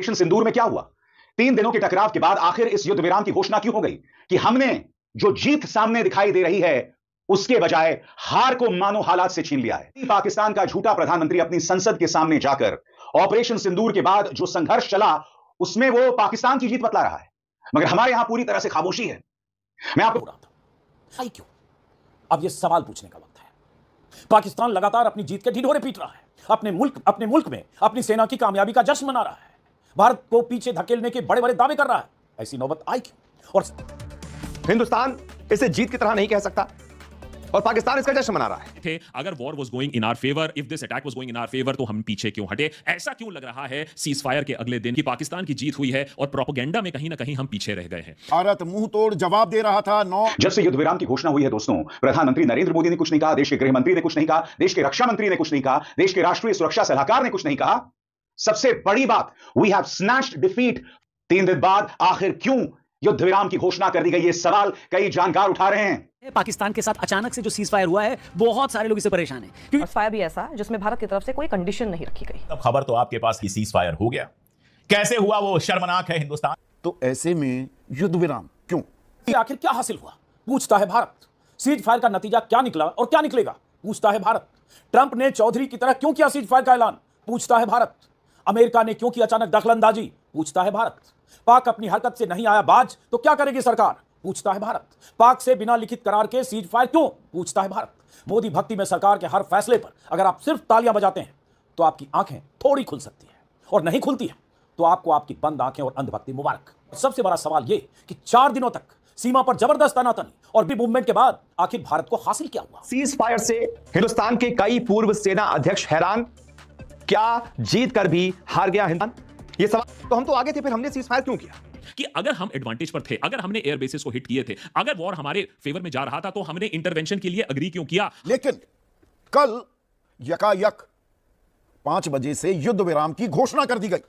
Operation सिंदूर में क्या हुआ? 3 दिनों के टकराव के बाद आखिर इस युद्ध विराम की घोषणा क्यों हो गई कि हमने जो जीत सामने दिखाई दे रही है उसके बजाय हार को मानो हालात से छीन लिया है। पाकिस्तान का झूठा प्रधानमंत्री अपनी संसद के सामने जाकर ऑपरेशन सिंदूर के बाद जो संघर्ष चला उसमें वो पाकिस्तान की जीत बतला रहा है, मगर हमारे यहां पूरी तरह से खामोशी है। मैं आपको क्यों? अब यह सवाल पूछने का वक्त है। पाकिस्तान लगातार अपनी जीत के ढिढोरे पीट रहा है, अपने मुल्क में अपनी सेना की कामयाबी का जश्न मना रहा है, भारत को पीछे धकेलने के बड़े बड़े दावे कर रहा है। ऐसी नौबत आई क्यों? और हिंदुस्तान इसे जीत की तरह नहीं कह सकता और पाकिस्तान इसका जश्न मना रहा है। थे अगर war was going in our favour, if this attack was going in our favour, तो हम पीछे क्यों हटे? ऐसा क्यों लग रहा है सीज फायर के अगले दिन कि पाकिस्तान की जीत हुई है और प्रोपेगेंडा में कहीं ना कहीं हम पीछे रह गए हैं। भारत मुंह तोड़ जवाब दे रहा था। जब से युद्ध विराम की घोषणा हुई है दोस्तों, प्रधानमंत्री नरेंद्र मोदी ने कुछ नहीं कहा, देश के गृह मंत्री ने कुछ नहीं कहा, देश के रक्षा मंत्री ने कुछ नहीं कहा, देश के राष्ट्रीय सुरक्षा सलाहकार ने कुछ नहीं कहा। सबसे बड़ी बात, वी हैव स्नैच्ड डिफीट। 3 दिन बाद आखिर क्यों युद्ध विराम की घोषणा कर दी गई, ये सवाल कई जानकार उठा रहे हैं। पाकिस्तान के साथ अचानक से जो सीज फायर हुआ है, बहुत सारे लोग इससे परेशान हैं क्योंकि फायर भी ऐसा जिसमें भारत की तरफ से कोई कंडीशन नहीं रखी गई। अब खबर तो आपके पास कि सीज फायर हो गया, कैसे हुआ वो शर्मनाक है हिंदुस्तान। तो ऐसे में युद्ध विराम क्यों? आखिर क्या हासिल हुआ, पूछता है भारत। सीज फायर का नतीजा क्या निकला और क्या निकलेगा, पूछता है भारत। ट्रंप ने चौधरी की तरह क्यों किया सीज फायर का ऐलान, पूछता है भारत। अमेरिका ने क्यों की अचानक दखलंदाजी, पूछता है भारत। पाक अपनी हरकत से नहीं आया बाज तो क्या करेगी सरकार, पूछता है भारत। पाक से बिना लिखित करार के सीज फायर क्यों, पूछता है भारत। मोदी भक्ति में सरकार के हर फैसले पर अगर आप सिर्फ तालियां बजाते हैं तो आपकी आंखें थोड़ी खुल सकती है, और नहीं खुलती है तो आपको आपकी बंद आंखें और अंधभक्ति मुबारक। सबसे बड़ा सवाल यह कि 4 दिनों तक सीमा पर जबरदस्त तनातनी और बी मूवमेंट के बाद आखिर भारत को हासिल क्या हुआ? सीज फायर से हिंदुस्तान के कई पूर्व सेना अध्यक्ष हैरान, क्या जीत कर भी हार गया हिंदुस्तान? ये सवाल तो हम तो आगे थे, फिर हमने सीज फायर क्यों किया? कि अगर हम एडवांटेज पर थे, अगर हमने एयर बेसिस को हिट किए थे, अगर वॉर हमारे फेवर में जा रहा था, तो हमने इंटरवेंशन के लिए अग्री क्यों किया? लेकिन कल यकायक 5 बजे से युद्ध विराम की घोषणा कर दी गई।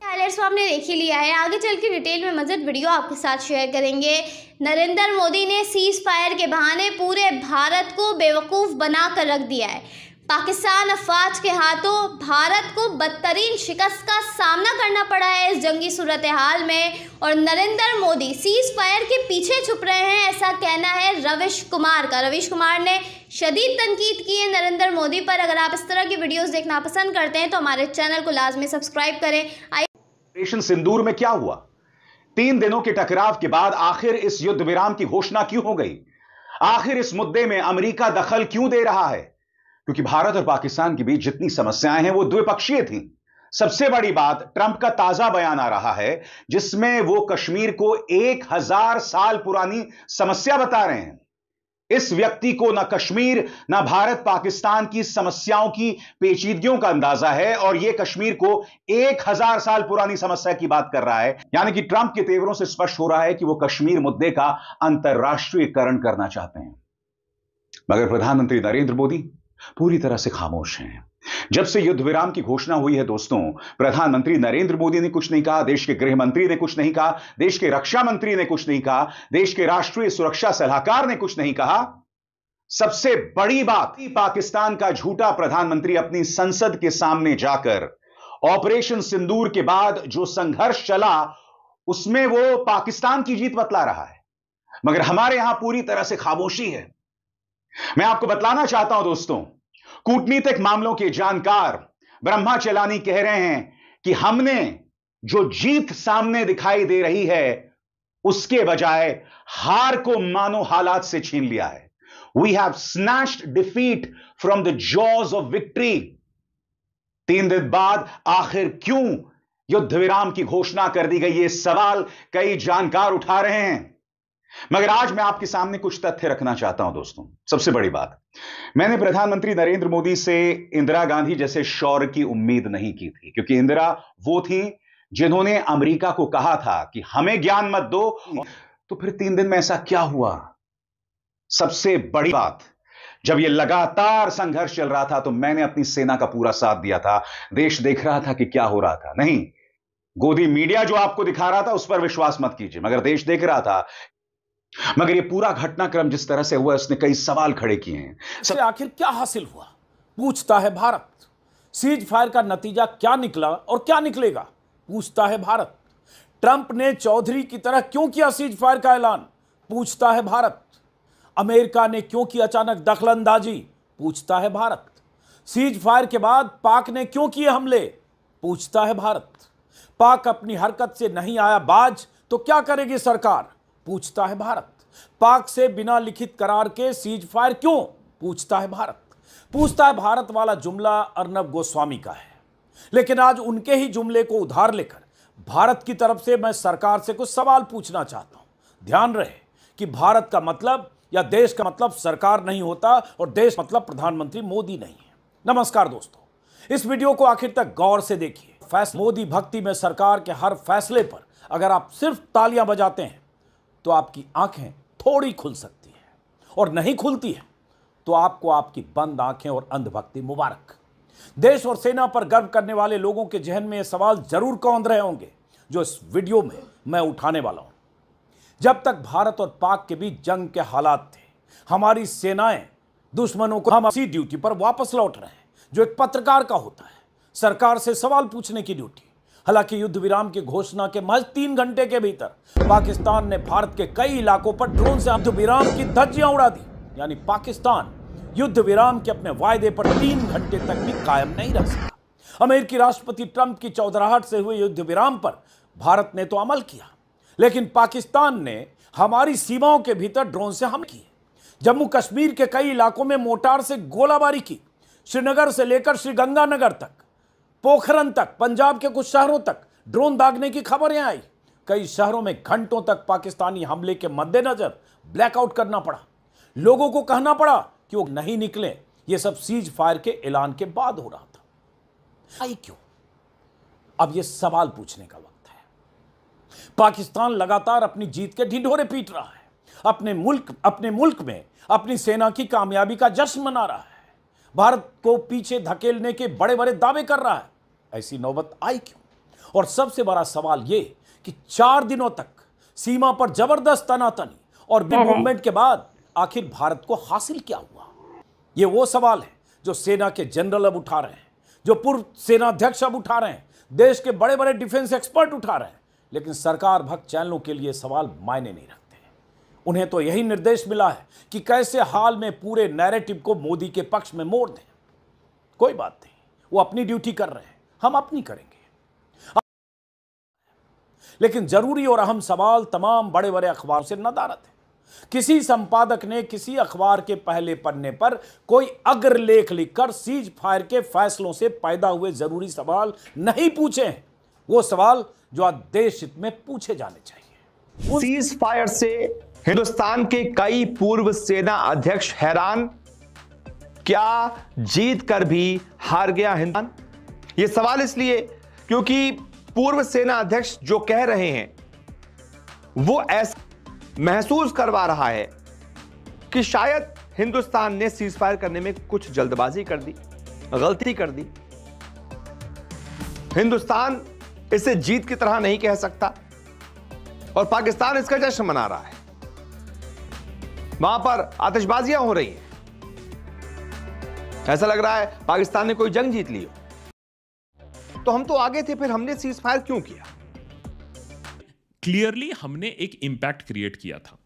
हाइलाइट्स आपने देख ही लिया है, आगे चल के डिटेल में मज़ेदार वीडियो आपके साथ शेयर करेंगे। नरेंद्र मोदी ने सीज फायर के बहाने पूरे भारत को बेवकूफ़ बनाकर रख दिया है। पाकिस्तान अफवाज के हाथों भारत को बदतरीन शिकस्त का सामना करना पड़ा है इस जंगी सूरत हाल में, और नरेंद्र मोदी सीज फायर के पीछे छुप रहे हैं, ऐसा कहना है रविश कुमार का। रविश कुमार ने शदीद तनकीद की है नरेंद्र मोदी पर। अगर आप इस तरह की वीडियोस देखना पसंद करते हैं तो हमारे चैनल को लाजमी सब्सक्राइब करें। ऑपरेशन सिंदूर में क्या हुआ? 3 दिनों के टकराव के बाद आखिर इस युद्ध विराम की घोषणा क्यों हो गई? आखिर इस मुद्दे में अमेरिका दखल क्यों दे रहा है? क्योंकि भारत और पाकिस्तान के बीच जितनी समस्याएं हैं वो द्विपक्षीय थीं। सबसे बड़ी बात, ट्रंप का ताजा बयान आ रहा है जिसमें वो कश्मीर को 1000 साल पुरानी समस्या बता रहे हैं। इस व्यक्ति को ना कश्मीर ना भारत पाकिस्तान की समस्याओं की पेचीदगियों का अंदाजा है, और यह कश्मीर को 1000 साल पुरानी समस्या की बात कर रहा है। यानी कि ट्रंप के तेवरों से स्पष्ट हो रहा है कि वो कश्मीर मुद्दे का अंतर्राष्ट्रीयकरण करना चाहते हैं। मगर प्रधानमंत्री नरेंद्र मोदी पूरी तरह से खामोश हैं। जब से युद्ध विराम की घोषणा हुई है दोस्तों, प्रधानमंत्री नरेंद्र मोदी ने कुछ नहीं कहा, देश के गृह मंत्री ने कुछ नहीं कहा, देश के रक्षा मंत्री ने कुछ नहीं कहा, देश के राष्ट्रीय सुरक्षा सलाहकार ने कुछ नहीं कहा। सबसे बड़ी बात, पाकिस्तान का झूठा प्रधानमंत्री अपनी संसद के सामने जाकर ऑपरेशन सिंदूर के बाद जो संघर्ष चला उसमें वो पाकिस्तान की जीत बतला रहा है, मगर हमारे यहां पूरी तरह से खामोशी है। मैं आपको बतलाना चाहता हूं दोस्तों, कूटनीतिक मामलों के जानकार ब्रह्मा चेलानी कह रहे हैं कि हमने जो जीत सामने दिखाई दे रही है उसके बजाय हार को मानो हालात से छीन लिया है। We have snatched defeat from the jaws of victory. 3 दिन बाद आखिर क्यों युद्ध विराम की घोषणा कर दी गई, ये सवाल कई जानकार उठा रहे हैं। मगर आज मैं आपके सामने कुछ तथ्य रखना चाहता हूं दोस्तों। सबसे बड़ी बात, मैंने प्रधानमंत्री नरेंद्र मोदी से इंदिरा गांधी जैसे शौर्य की उम्मीद नहीं की थी, क्योंकि इंदिरा वो थी जिन्होंने अमेरिका को कहा था कि हमें ज्ञान मत दो। तो फिर 3 दिन में ऐसा क्या हुआ? सबसे बड़ी बात, जब यह लगातार संघर्ष चल रहा था तो मैंने अपनी सेना का पूरा साथ दिया था। देश देख रहा था कि क्या हो रहा था। नहीं, गोदी मीडिया जो आपको दिखा रहा था उस पर विश्वास मत कीजिए, मगर देश देख रहा था। मगर यह पूरा घटनाक्रम जिस तरह से हुआ उसने कई सवाल खड़े किए हैं। आखिर क्या हासिल हुआ, पूछता है भारत। सीज फायर का नतीजा क्या निकला और क्या निकलेगा, पूछता है भारत। ट्रंप ने चौधरी की तरह क्यों किया सीज फायर का ऐलान? पूछता है भारत। अमेरिका ने क्यों की अचानक दखलंदाजी? पूछता है भारत। सीज फायर के बाद पाक ने क्यों किए हमले? पूछता है भारत। पाक अपनी हरकत से नहीं आया बाज तो क्या करेगी सरकार? पूछता है भारत। पाक से बिना लिखित करार के सीज फायर क्यों? पूछता है भारत। पूछता है भारत वाला जुमला अर्नब गोस्वामी का है, लेकिन आज उनके ही जुमले को उधार लेकर भारत की तरफ से मैं सरकार से कुछ सवाल पूछना चाहता हूं। ध्यान रहे कि भारत का मतलब या देश का मतलब सरकार नहीं होता और देश मतलब प्रधानमंत्री मोदी नहीं है। नमस्कार दोस्तों, इस वीडियो को आखिर तक गौर से देखिए। मोदी भक्ति में सरकार के हर फैसले पर अगर आप सिर्फ तालियां बजाते हैं तो आपकी आंखें थोड़ी खुल सकती हैं, और नहीं खुलती है तो आपको आपकी बंद आंखें और अंधभक्ति मुबारक। देश और सेना पर गर्व करने वाले लोगों के जहन में ये सवाल जरूर कौंध रहे होंगे जो इस वीडियो में मैं उठाने वाला हूं। जब तक भारत और पाक के बीच जंग के हालात थे, हमारी सेनाएं दुश्मनों को हम अपनी ड्यूटी पर वापस लौट रहे हैं, जो एक पत्रकार का होता है, सरकार से सवाल पूछने की ड्यूटी। हालांकि युद्ध विराम की घोषणा के महज 3 घंटे के भीतर पाकिस्तान ने भारत के कई इलाकों पर ड्रोन से युद्ध विराम की धज्जियां उड़ा दी। यानी पाकिस्तान युद्ध विराम के अपने वायदे पर 3 घंटे तक भी कायम नहीं रह सका। अमेरिकी राष्ट्रपति ट्रंप की चौधराहट से हुए युद्ध विराम पर भारत ने तो अमल किया, लेकिन पाकिस्तान ने हमारी सीमाओं के भीतर ड्रोन से हमले किए। जम्मू कश्मीर के कई इलाकों में मोर्टार से गोलाबारी की। श्रीनगर से लेकर श्रीगंगानगर तक, पोखरन तक, पंजाब के कुछ शहरों तक ड्रोन दागने की खबरें आई। कई शहरों में घंटों तक पाकिस्तानी हमले के मद्देनजर ब्लैकआउट करना पड़ा। लोगों को कहना पड़ा कि वो नहीं निकले। ये सब सीज फायर के ऐलान के बाद हो रहा था। आई क्यों? अब ये सवाल पूछने का वक्त है। पाकिस्तान लगातार अपनी जीत के ढिंढोरे पीट रहा है, अपने मुल्क में अपनी सेना की कामयाबी का जश्न मना रहा है, भारत को पीछे धकेलने के बड़े बड़े दावे कर रहा है। ऐसी नौबत आई क्यों? और सबसे बड़ा सवाल यह कि 4 दिनों तक सीमा पर जबरदस्त तनातनी और मूवमेंट के बाद आखिर भारत को हासिल क्या हुआ? यह वो सवाल है जो सेना के जनरल अब उठा रहे हैं, जो पूर्व सेनाध्यक्ष अब उठा रहे हैं, देश के बड़े बड़े डिफेंस एक्सपर्ट उठा रहे हैं। लेकिन सरकार भक्त चैनलों के लिए सवाल मायने नहीं रखते। उन्हें तो यही निर्देश मिला है कि कैसे हाल में पूरे नैरेटिव को मोदी के पक्ष में मोड़ दें। कोई बात नहीं, वो अपनी ड्यूटी कर रहे हैं, हम अपनी करेंगे। लेकिन जरूरी और अहम सवाल तमाम बड़े बड़े अखबारों से नदारत है। किसी संपादक ने किसी अखबार के पहले पन्ने पर कोई अग्रलेख लिखकर सीज फायर के फैसलों से पैदा हुए जरूरी सवाल नहीं पूछे हैं। वो सवाल जो आज देश हित में पूछे जाने चाहिए। सीज फायर से हिंदुस्तान के कई पूर्व सेना अध्यक्ष हैरान, क्या जीत कर भी हार गया हिंदुस्तान? यह सवाल इसलिए क्योंकि पूर्व सेना अध्यक्ष जो कह रहे हैं वो ऐसा महसूस करवा रहा है कि शायद हिंदुस्तान ने सीज फायर करने में कुछ जल्दबाजी कर दी, गलती कर दी। हिंदुस्तान इसे जीत की तरह नहीं कह सकता और पाकिस्तान इसका जश्न मना रहा है। वहां पर आतिशबाजियां हो रही हैं। ऐसा लग रहा है पाकिस्तान ने कोई जंग जीत ली हो। तो हम तो आगे थे, फिर हमने सीज फायर क्यों किया? क्लियरली हमने एक इंपैक्ट क्रिएट किया था।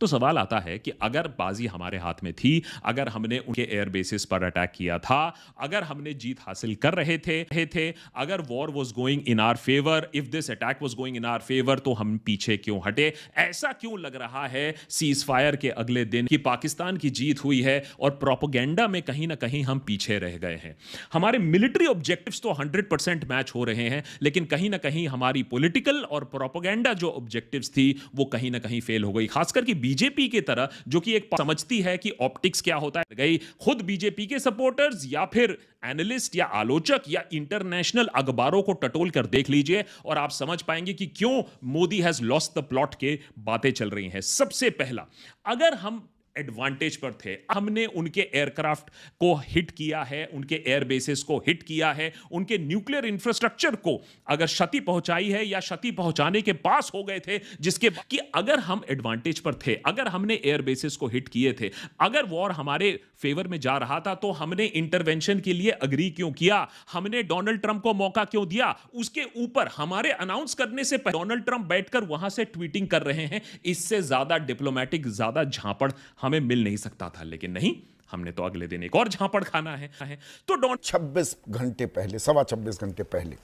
तो सवाल आता है कि अगर बाजी हमारे हाथ में थी, अगर हमने उनके एयर बेसिस पर अटैक किया था, अगर हमने जीत हासिल कर रहे थे, अगर war was going in our favour, if this attack was going in our favour, तो हम पीछे क्यों हटे? ऐसा क्यों लग रहा है सीज फायर के अगले दिन कि पाकिस्तान की जीत हुई है और प्रोपेगेंडा में कहीं ना कहीं हम पीछे रह गए हैं? हमारे मिलिट्री ऑब्जेक्टिव्स तो 100% मैच हो रहे हैं, लेकिन कहीं ना कहीं हमारी पॉलिटिकल और प्रोपेगेंडा जो ऑब्जेक्टिव्स थी वो कहीं ना कहीं फेल हो गई। खासकर कि बीजेपी की तरह जो कि एक समझती है कि ऑप्टिक्स क्या होता है, गई खुद बीजेपी के सपोर्टर्स या फिर एनालिस्ट या आलोचक या इंटरनेशनल अखबारों को टटोल कर देख लीजिए और आप समझ पाएंगे कि क्यों Modi has lost the plot के बातें चल रही हैं। सबसे पहला, अगर हम एडवांटेज पर थे, हमने उनके एयरक्राफ्ट को हिट किया है, उनके एयर बेसिस को हिट किया है, उनके न्यूक्लियर इंफ्रास्ट्रक्चर को अगर क्षति पहुंचाई है या क्षति पहुंचाने के पास हो गए थे, जिसके कि अगर हम एडवांटेज पर थे, अगर हमने एयर बेसिस को हिट किए थे, अगर वॉर हमारे फेवर में जा रहा था, तो हमने इंटरवेंशन के लिए अग्री क्यों किया? हमने डोनाल्ड ट्रंप को मौका क्यों दिया? उसके ऊपर हमारे अनाउंस करने से पहले डोनाल्ड ट्रंप बैठकर वहां से ट्वीटिंग कर रहे हैं। इससे ज्यादा डिप्लोमेटिक, ज्यादा झापड़ हमें मिल नहीं सकता था, लेकिन नहीं, हमने तो अगले दिन एक और झापड़ खाना है। तो 26 घंटे पहले, 26.25 घंटे पहले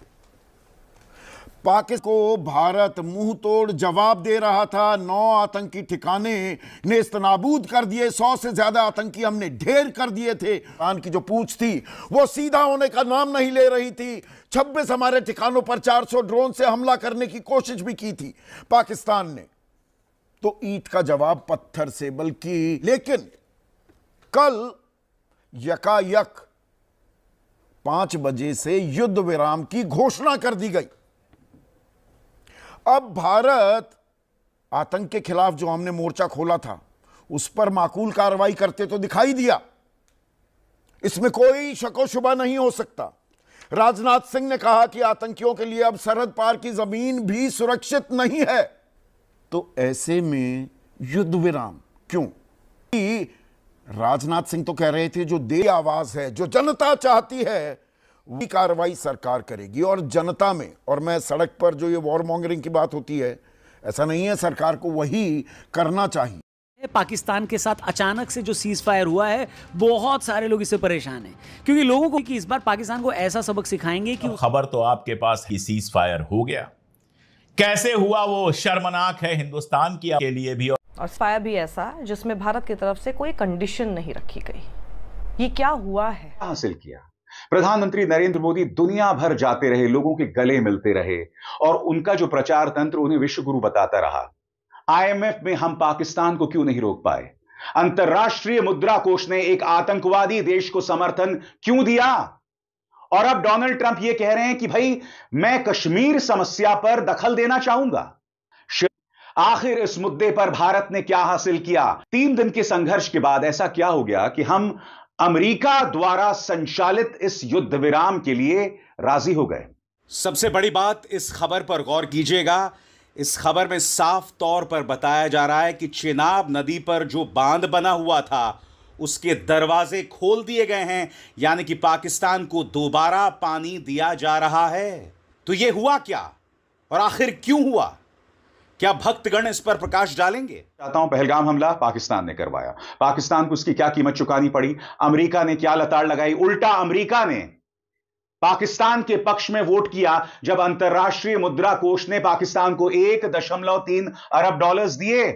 पाकिस्तान को भारत मुंह तोड़ जवाब दे रहा था। 9 आतंकी ठिकाने नेस्तनाबूद कर दिए, 100 से ज्यादा आतंकी हमने ढेर कर दिए थे। पाकिस्तान की जो पूंछ थी वो सीधा होने का नाम नहीं ले रही थी। 26 हमारे ठिकानों पर 400 ड्रोन से हमला करने की कोशिश भी की थी पाकिस्तान ने, तो ईंट का जवाब पत्थर से। बल्कि लेकिन कल यकायक 5 बजे से युद्ध विराम की घोषणा कर दी गई। अब भारत आतंक के खिलाफ जो हमने मोर्चा खोला था उस पर माकूल कार्रवाई करते तो दिखाई दिया, इसमें कोई शको शुबा नहीं हो सकता। राजनाथ सिंह ने कहा कि आतंकियों के लिए अब सरहद पार की जमीन भी सुरक्षित नहीं है। तो ऐसे में युद्ध विराम क्यों? राजनाथ सिंह तो कह रहे थे जो दे आवाज है, जो जनता चाहती है, वही कार्रवाई सरकार करेगी। और जनता में, और मैं सड़क पर जो ये वॉर मॉन्गरिंग की बात होती है, ऐसा नहीं है, सरकार को वही करना चाहिए। पाकिस्तान के साथ अचानक से जो सीज फायर हुआ है, बहुत सारे लोग इससे परेशान हैं, क्योंकि लोगों को कि इस बार पाकिस्तान को ऐसा सबक सिखाएंगे कि खबर तो आपके पास ही, सीज फायर हो गया। कैसे हुआ वो शर्मनाक है हिंदुस्तान के लिए भी, और फायर भी ऐसा जिसमें भारत की तरफ से कोई कंडीशन नहीं रखी गई। ये क्या हुआ है? हासिल किया। प्रधानमंत्री नरेंद्र मोदी दुनिया भर जाते रहे, लोगों के गले मिलते रहे और उनका जो प्रचार तंत्र उन्हें विश्व गुरु बताता रहा। आईएमएफ में हम पाकिस्तान को क्यों नहीं रोक पाए? अंतर्राष्ट्रीय मुद्रा कोष ने एक आतंकवादी देश को समर्थन क्यों दिया? और अब डोनाल्ड ट्रंप यह कह रहे हैं कि भाई मैं कश्मीर समस्या पर दखल देना चाहूंगा। आखिर इस मुद्दे पर भारत ने क्या हासिल किया? 3 दिन के संघर्ष के बाद ऐसा क्या हो गया कि हम अमेरिका द्वारा संचालित इस युद्ध विराम के लिए राजी हो गए? सबसे बड़ी बात, इस खबर पर गौर कीजिएगा। इस खबर में साफ तौर पर बताया जा रहा है कि चेनाब नदी पर जो बांध बना हुआ था उसके दरवाजे खोल दिए गए हैं, यानी कि पाकिस्तान को दोबारा पानी दिया जा रहा है। तो यह हुआ क्या और आखिर क्यों हुआ? क्या भक्तगण इस पर प्रकाश डालेंगे? चाहता हूं, पहलगाम हमला पाकिस्तान ने करवाया, पाकिस्तान को उसकी क्या कीमत चुकानी पड़ी? अमेरिका ने क्या लताड़ लगाई? उल्टा अमेरिका ने पाकिस्तान के पक्ष में वोट किया जब अंतर्राष्ट्रीय मुद्रा कोष ने पाकिस्तान को 1.3 अरब डॉलर्स दिए।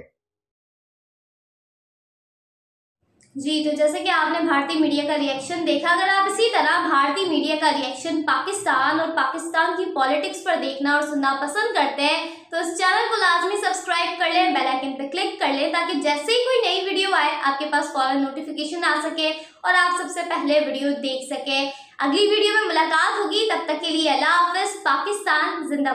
जी, तो जैसे कि आपने भारतीय मीडिया का रिएक्शन देखा, अगर आप इसी तरह भारतीय मीडिया का रिएक्शन पाकिस्तान और पाकिस्तान की पॉलिटिक्स पर देखना और सुनना पसंद करते हैं तो इस चैनल को लाजमी सब्सक्राइब कर लें, बेल आइकन पर क्लिक कर लें, ताकि जैसे ही कोई नई वीडियो आए आपके पास फौरन नोटिफिकेशन आ सके और आप सबसे पहले वीडियो देख सके। अगली वीडियो में मुलाकात होगी, तब तक के लिए अल्लाह हाफिज। पाकिस्तान जिंदाबाद।